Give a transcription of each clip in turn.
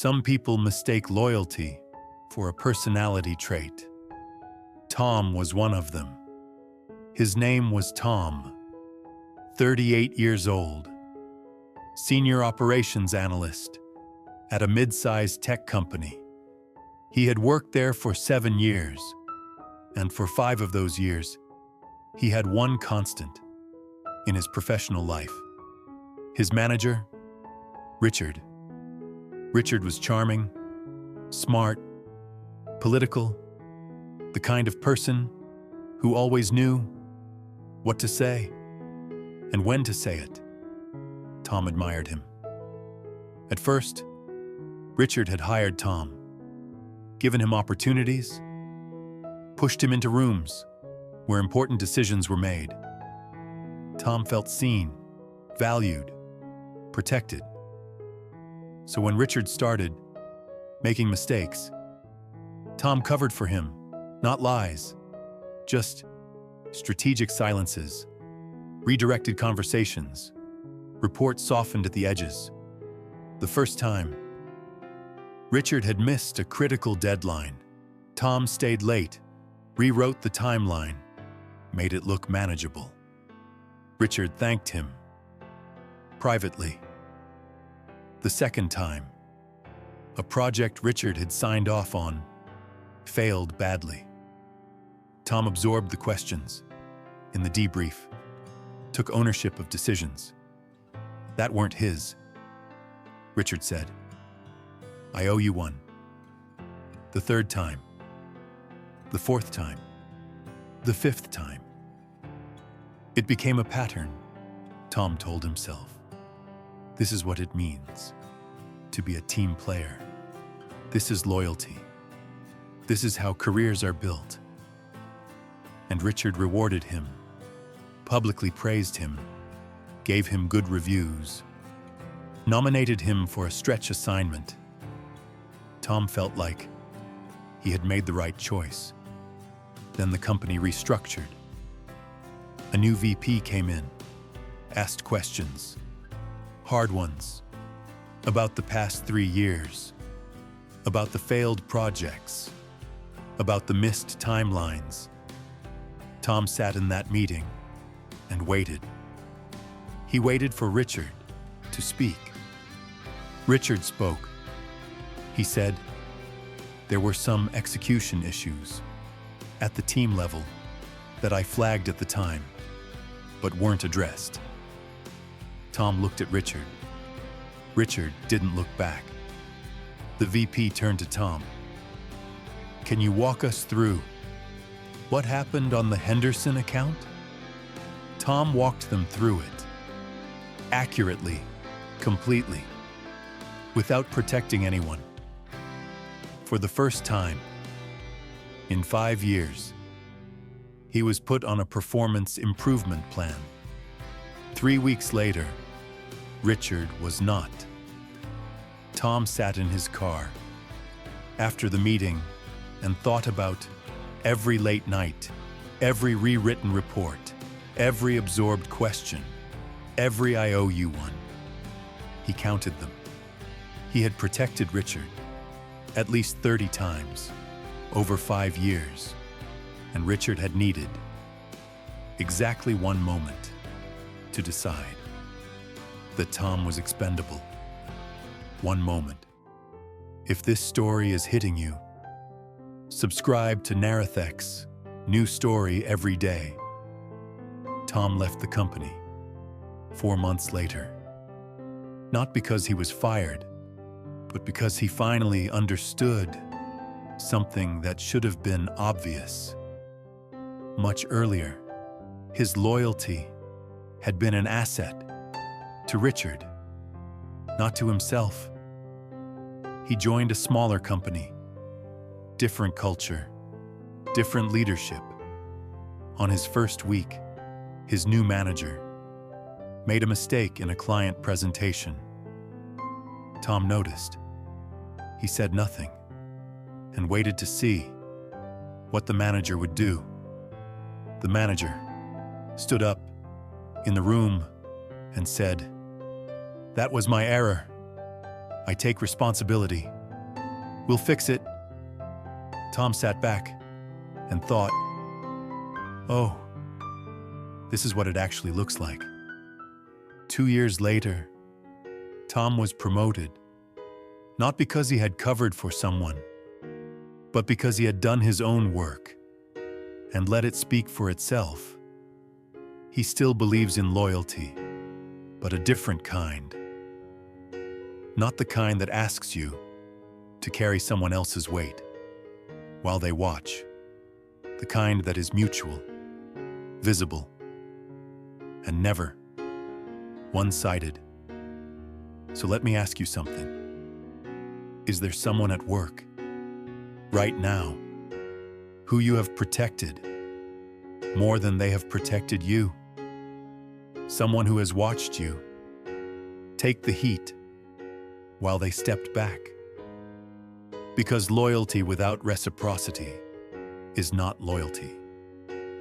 Some people mistake loyalty for a personality trait. Tom was one of them. His name was Tom, 38 years old, senior operations analyst at a mid-sized tech company. He had worked there for 7 years, and for 5 of those years, he had one constant in his professional life. His manager, Richard. Richard was charming, smart, political, the kind of person who always knew what to say and when to say it. Tom admired him. At first, Richard had hired Tom, given him opportunities, pushed him into rooms where important decisions were made. Tom felt seen, valued, protected. So when Richard started making mistakes, Tom covered for him, not lies, just strategic silences, redirected conversations, reports softened at the edges. The first time, Richard had missed a critical deadline. Tom stayed late, rewrote the timeline, made it look manageable. Richard thanked him privately. The second time, a project Richard had signed off on failed badly. Tom absorbed the questions in the debrief, took ownership of decisions that weren't his. Richard said, "I owe you one." The third time, the fourth time, the fifth time. It became a pattern, Tom told himself. This is what it means to be a team player. This is loyalty. This is how careers are built. And Richard rewarded him, publicly praised him, gave him good reviews, nominated him for a stretch assignment. Tom felt like he had made the right choice. Then the company restructured. A new VP came in, asked questions, hard ones, about the past 3 years, about the failed projects, about the missed timelines. Tom sat in that meeting and waited. He waited for Richard to speak. Richard spoke. He said, "There were some execution issues at the team level that I flagged at the time, but weren't addressed." Tom looked at Richard. Richard didn't look back. The VP turned to Tom. "Can you walk us through what happened on the Henderson account?" Tom walked them through it, accurately, completely, without protecting anyone. For the first time in 5 years, he was put on a performance improvement plan. 3 weeks later, Richard was not. Tom sat in his car after the meeting and thought about every late night, every rewritten report, every absorbed question, every "I owe you" one. He counted them. He had protected Richard at least 30 times over 5 years, and Richard had needed exactly one moment to decide that Tom was expendable. One moment. If this story is hitting you, subscribe to Narrathex, new story every day. Tom left the company 4 months later, not because he was fired, but because he finally understood something that should have been obvious. Much earlier, his loyalty had been an asset to Richard, not to himself. He joined a smaller company, different culture, different leadership. On his first week, his new manager made a mistake in a client presentation. Tom noticed. He said nothing and waited to see what the manager would do. The manager stood up in the room and said, "That was my error. I take responsibility. We'll fix it. Tom sat back and thought, oh, this is what it actually looks like. 2 years later, Tom was promoted, not because he had covered for someone, but because he had done his own work and let it speak for itself. He still believes in loyalty, but a different kind. Not the kind that asks you to carry someone else's weight while they watch. The kind that is mutual, visible, and never one-sided. So let me ask you something. Is there someone at work right now who you have protected more than they have protected you? Someone who has watched you take the heat while they stepped back? Because loyalty without reciprocity is not loyalty.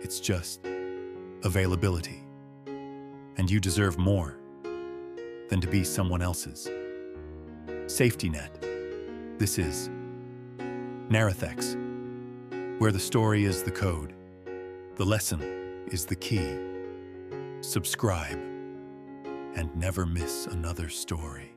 It's just availability. And you deserve more than to be someone else's safety net. This is Narrathex, where the story is the code, the lesson is the key. Subscribe and never miss another story.